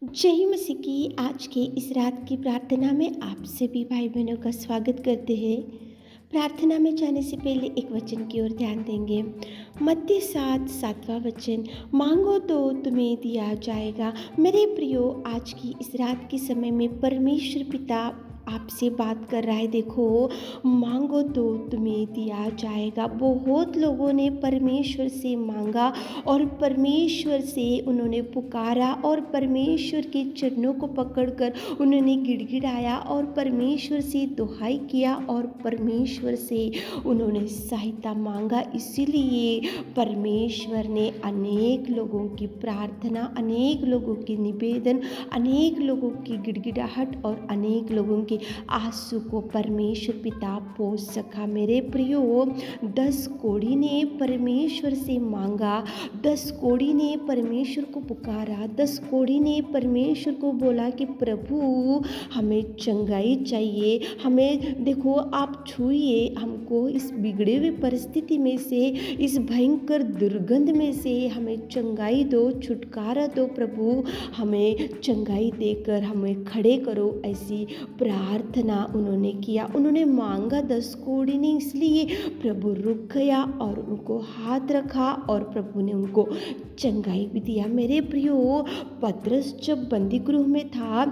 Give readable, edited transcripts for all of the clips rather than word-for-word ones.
जय मसीह की आज के इस रात की प्रार्थना में आप सभी भाई बहनों का स्वागत करते हैं। प्रार्थना में जाने से पहले एक वचन की ओर ध्यान देंगे। मत्ती 7:7वां वचन, मांगो तो तुम्हें दिया जाएगा। मेरे प्रियो, आज की इस रात के समय में परमेश्वर पिता आपसे बात कर रहा है। देखो, मांगो तो तुम्हें दिया जाएगा। बहुत लोगों ने परमेश्वर से मांगा और परमेश्वर से उन्होंने पुकारा और परमेश्वर के चरणों को पकड़कर उन्होंने गिड़गिड़ाया और परमेश्वर से दुहाई किया और परमेश्वर से उन्होंने सहायता मांगा। इसीलिए परमेश्वर ने अनेक लोगों की प्रार्थना, अनेक लोगों की निवेदन, अनेक लोगों की गिड़गिड़ाहट और अनेक लोगों के आंसू को परमेश्वर पिता पोंछ सका। मेरे प्रियो, 10 कोढ़ी ने परमेश्वर से मांगा, 10 कोढ़ी ने परमेश्वर को पुकारा, 10 कोढ़ी ने परमेश्वर को बोला कि प्रभु, हमें चंगाई चाहिए, हमें देखो आप छूइए हमको, इस बिगड़े हुए परिस्थिति में से, इस भयंकर दुर्गंध में से हमें चंगाई दो, छुटकारा दो प्रभु, हमें चंगाई देकर हमें खड़े करो। ऐसी प्रार्थना उन्होंने किया, उन्होंने मांगा 10 कोढ़ी ने। इसलिए प्रभु रुक गया और उनको हाथ रखा और प्रभु ने उनको चंगाई भी दिया। मेरे प्रियो, पतरस जब बंदी गृह में था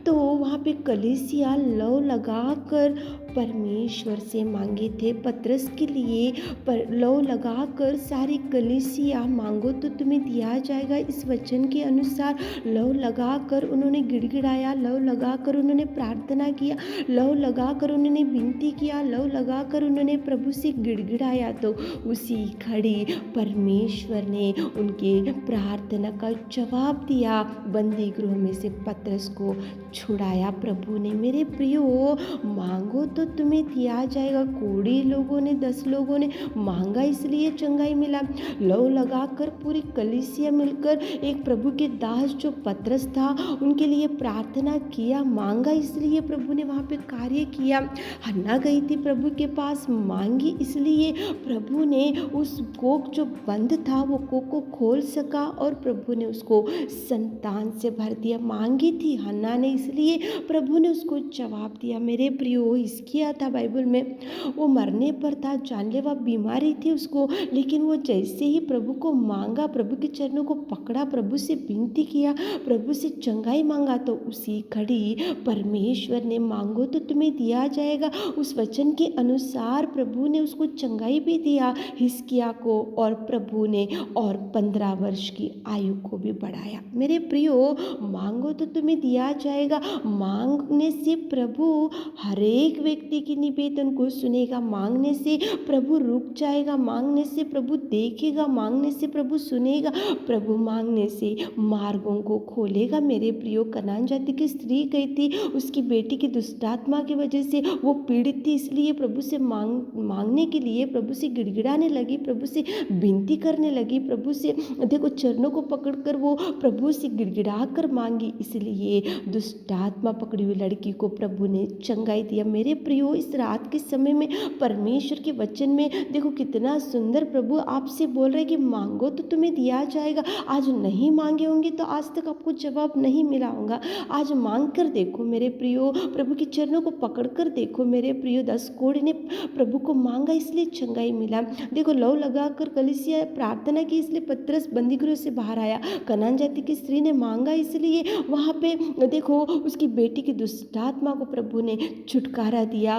तो वहाँ पे कलीसिया लौ लगाकर परमेश्वर से मांगे थे। पतरस के लिए पर लौ लगाकर सारी कलीसिया, मांगो तो तुम्हें दिया जाएगा, इस वचन के अनुसार लौ लगाकर उन्होंने गिड़गिड़ाया, लौ लगाकर उन्होंने प्रार्थना किया, लौ लगाकर उन्होंने विनती किया, लौ लगाकर उन्होंने प्रभु से गिड़गिड़ाया। तो उसी घड़ी परमेश्वर ने उनके प्रार्थना का जवाब दिया, बंदी गृह में से पतरस को छुड़ाया प्रभु ने। मेरे प्रियो, मांगो तो तुम्हें दिया जाएगा। कोढ़ी लोगों ने, 10 लोगों ने मांगा, इसलिए चंगाई मिला। लौ लगाकर पूरी कलीसिया मिलकर एक प्रभु के दास जो पतरस था उनके लिए प्रार्थना किया, मांगा, इसलिए प्रभु ने वहाँ पे कार्य किया। हन्ना गई थी प्रभु के पास, मांगी, इसलिए प्रभु ने उस कोख जो बंद था वो कोख को खोल सका और प्रभु ने उसको संतान से भर दिया। मांगी थी हन्ना ने, इसलिए प्रभु ने उसको जवाब दिया। मेरे प्रियो, हिजकिय्याह था बाइबल में, वो मरने पर था, जानलेवा बीमारी थी उसको, लेकिन वो जैसे ही प्रभु को मांगा, प्रभु के चरणों को पकड़ा, प्रभु से विनती किया, प्रभु से चंगाई मांगा, तो उसी घड़ी परमेश्वर ने मांगो तो तुम्हें दिया जाएगा उस वचन के अनुसार प्रभु ने उसको चंगाई भी दिया, हिजकिय्याह को, और प्रभु ने और 15 वर्ष की आयु को भी बढ़ाया। मेरे प्रियो, मांगो तो तुम्हें दिया जाएगा। मांगने से प्रभु हर एक व्यक्ति की निवेदन को सुनेगा, मांगने से प्रभु रुक जाएगा, मांगने से प्रभु देखेगा, मांगने से प्रभु सुनेगा, प्रभु मांगने से मार्गों को खोलेगा। मेरे प्रियो, कनान जाति की स्त्री गई थी, उसकी बेटी की दुष्टात्मा की वजह से वो पीड़ित थी, इसलिए प्रभु से मांगने के लिए प्रभु से गिड़गिड़ाने लगी, प्रभु से विनती करने लगी, प्रभु से देखो चरणों को पकड़कर वो प्रभु से गिड़गिड़ा कर मांगी, इसलिए दुष्टात्मा पकड़ी हुई लड़की को प्रभु ने चंगाई दिया। मेरे प्रियो, इस रात के समय में परमेश्वर के वचन में देखो कितना सुंदर प्रभु आपसे बोल रहे कि मांगो तो तुम्हें दिया जाएगा। आज नहीं मांगे होंगे तो आज तक आपको जवाब नहीं मिला होगा। आज मांग कर देखो मेरे प्रियो, प्रभु के चरणों को पकड़ कर देखो मेरे प्रियो। 10 कोढ़ी ने प्रभु को मांगा, इसलिए चंगाई मिला। देखो, लौ लगाकर कलीसिया प्रार्थना की, इसलिए पतरस बंदीगृह से बाहर आया। कनान जाति की स्त्री ने मांगा, इसलिए वहाँ पे देखो उसकी बेटी की दुष्टात्मा को प्रभु ने छुटकारा दिया।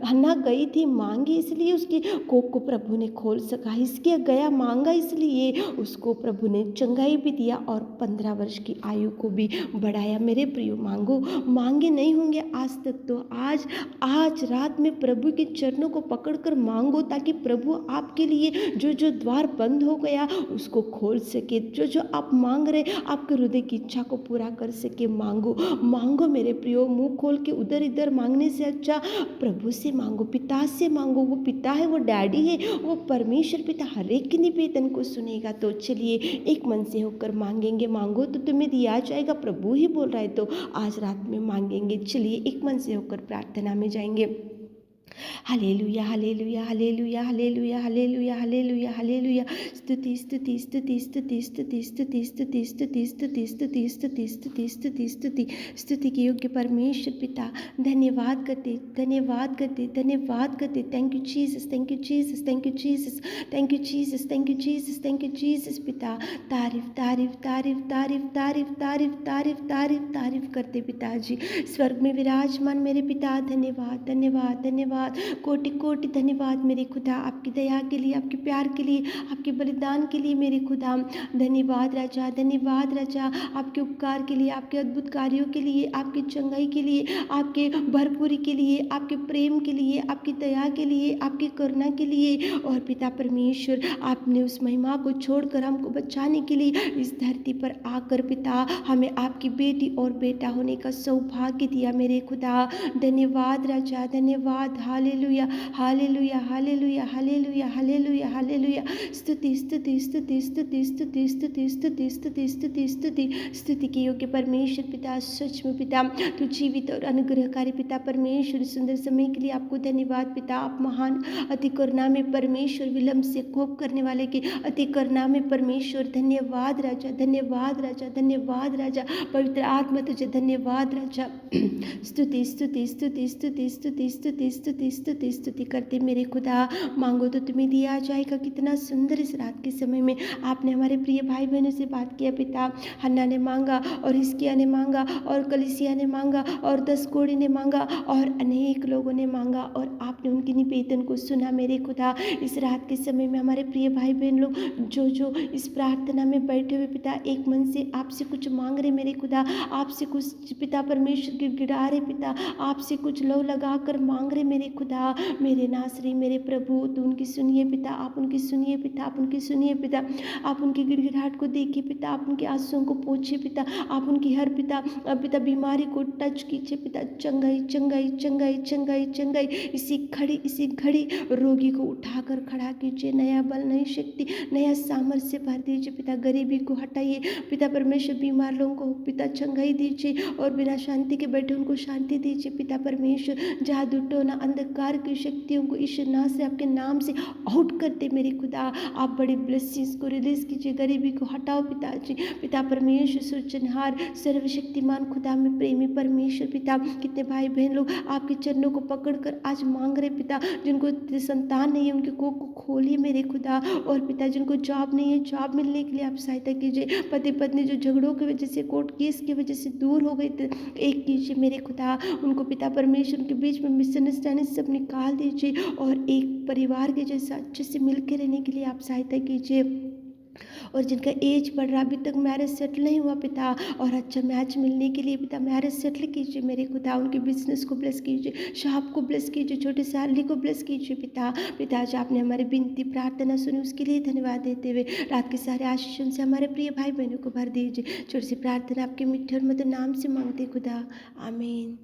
हन्ना गई थी, मांगी, इसलिए उसकी कोख को प्रभु ने खोल सका। हिजकिय्याह गया, मांगा, इसलिए उसको प्रभु ने चंगाई भी दिया और 15 वर्ष की आयु को भी बढ़ाया। मेरे प्रियो, मांगो, मांगे नहीं होंगे आज तक तो आज रात में प्रभु के चरणों को पकड़कर मांगो, ताकि प्रभु आपके लिए जो द्वार बंद हो गया उसको खोल सके। जो आप मांग रहे, आपके हृदय की इच्छा को पूरा कर सके। मांगो मेरे प्रियो, मुंह खोल के उधर इधर मांगने से अच्छा प्रभु से मांगो, पिता से मांगो। वो पिता है, वो डैडी है, वो परमेश्वर पिता हर एक की निवेदन को सुनेगा। तो चलिए एक मन से होकर मांगेंगे। मांगो तो तुम्हें दिया जाएगा, प्रभु ही बोल रहा है, तो आज रात में मांगेंगे। चलिए एक मन से होकर प्रार्थना में जाएंगे। Hallelujah, hallelujah, hallelujah, hallelujah, hallelujah, hallelujah, hallelujah. स्तुति, स्तुति, स्तुति, स्तुति, स्तुति, स्तुति, स्तुति, स्तुति, स्तुति, स्तुति, स्तुति, स्तुति, स्तुति, स्तुति, स्तुति के योग्य परमेश्वर पिता, धन्यवाद करते, धन्यवाद करते, धन्यवाद करते। Thank you Jesus, thank you Jesus, thank you Jesus, thank you Jesus, thank you Jesus, thank you Jesus पिता। तारीफ, तारीफ, तारीफ, तारीफ, तारीफ, तारीफ, तारीफ, तारीफ, तारीफ करते पिताजी। स्वर्ग में विराजमान मेरे पिता, धन्यवाद, धन्यवाद, धन्यवाद, कोटि कोटि धन्यवाद मेरे खुदा, आपकी दया के लिए, आपके प्यार के लिए, आपके बलिदान के लिए मेरे खुदा। धन्यवाद राजा, धन्यवाद राजा, आपके उपकार के लिए, आपके अद्भुत कार्यों के लिए, आपकी चंगाई के लिए, आपके भरपूरी के लिए, आपके प्रेम के लिए, आपकी दया के लिए, आपकी करुणा के लिए। और पिता परमेश्वर, आपने उस महिमा को छोड़कर हमको बचाने के लिए इस धरती पर आकर पिता हमें आपकी बेटी और बेटा होने का सौभाग्य दिया मेरे खुदा। धन्यवाद राजा, धन्यवाद। Hallelujah, hallelujah, hallelujah, hallelujah, hallelujah, hallelujah. स्तुति, स्तुति, स्तुति, स्तुति, स्तुति, स्तुति, स्तुति, स्तुति, स्तुति, स्तुति, स्तुति के योग्य परमेश्वर पिता, सच में पिता तू जीवित और अनुग्रहकारी पिता परमेश्वर, सुंदर समय के लिए आपको धन्यवाद पिता। आप महान, अति करुणा में परमेश्वर, विलंब से कोप करने वाले के अति करुणा में परमेश्वर। धन्यवाद राजा, धन्यवाद राजा, धन्यवाद राजा। पवित्र आत्मा तुझे धन्यवाद राजा। स्तुति, स्तुति, स्तुति, स्तुति, स्तुति, स्तुति, स्तुति, स्तुति, स्तुति करते मेरे खुदा। मांगो तो तुम्हें दिया जाएगा। कितना सुंदर इस रात के समय में आपने हमारे प्रिय भाई बहनों से बात किया पिता। हन्ना ने मांगा और हिजकिय्याह ने मांगा और कलीसिया ने मांगा और 10 कोढ़ी ने मांगा और अनेक लोगों ने मांगा और आपने उनकी निवेदन को सुना मेरे खुदा। इस रात के समय में हमारे प्रिय भाई बहन लोग जो जो इस प्रार्थना में बैठे हुए पिता एक मन से आपसे कुछ मांग रहे मेरे खुदा, आपसे कुछ पिता परमेश्वर गिड़गिड़ा रहे पिता, आपसे कुछ लो लगा कर मांग रहे मेरे खुदा, मेरे नासरी, मेरे प्रभु, तो उनकी सुनिए पिता, आप उनकी सुनिए पिता, आप उनकी सुनिए पिता, आप उनकी गिड़गिड़ाहट को देखिए पिता, आप उनके आंसुओं को पोंछिए पिता, आप उनकी हर पिता पिता बीमारी को टच कीजिए पिता। चंगाई, चंगाई, चंगाई, चंगाई, चंगाई इसी घड़ी रोगी को उठाकर खड़ा कीजिए। नया बल, नई शक्ति, नया सामर्थ्य भर दीजिए पिता। गरीबी को हटाइए पिता परमेश्वर। बीमार लोगों को पिता चंगाई दीजिए और बिना शांति के बैठे उनको शांति दीजिए पिता परमेश्वर। जादू टोना अंधकार की शक्तियों को इस नाम से, आपके नाम से आउट करते मेरे खुदा। आप बड़ी ब्लेसिंग्स को रिलीज कीजिए, गरीबी को हटाओ पिताजी। पिता परमेश्वर, सृजनहार, सर्वशक्तिमान खुदा में प्रेमी परमेश्वर पिता, कितने भाई बहन लोग आपके चरणों को पकड़कर आज मांग रहे पिता, जिनको संतान नहीं है उनके कोख को खोलिए मेरे खुदा। और पिता जिनको जॉब नहीं है, जॉब मिलने के लिए आप सहायता कीजिए। पति पत्नी जो झगड़ों की वजह से, कोर्ट केस की वजह से दूर हो गए थे, एक कीजिए मेरे खुदा। उनको पिता परमेश्वर के बीच में मिसअंडरस्टैंडिंग सब निकाल दीजिए और एक परिवार के जैसा अच्छे से मिलकर रहने के लिए आप सहायता कीजिए। और जिनका एज बढ़ रहा, अभी तक मैरिज सेटल नहीं हुआ पिता, और अच्छा मैच मिलने के लिए पिता मैरिज सेटल कीजिए मेरे खुदा। उनके बिजनेस को ब्लेस कीजिए, शॉप को ब्लेस कीजिए, छोटे सैलरी को ब्लेस कीजिए पिता। पिताजी आपने हमारी विनती प्रार्थना सुनी, उसके लिए धन्यवाद देते हुए रात के सारे आशीषों से हमारे प्रिय भाई बहनों को भर दीजिए। छोटी सी प्रार्थना आपके मीठे और मधुर नाम से मांगते खुदा, आमीन।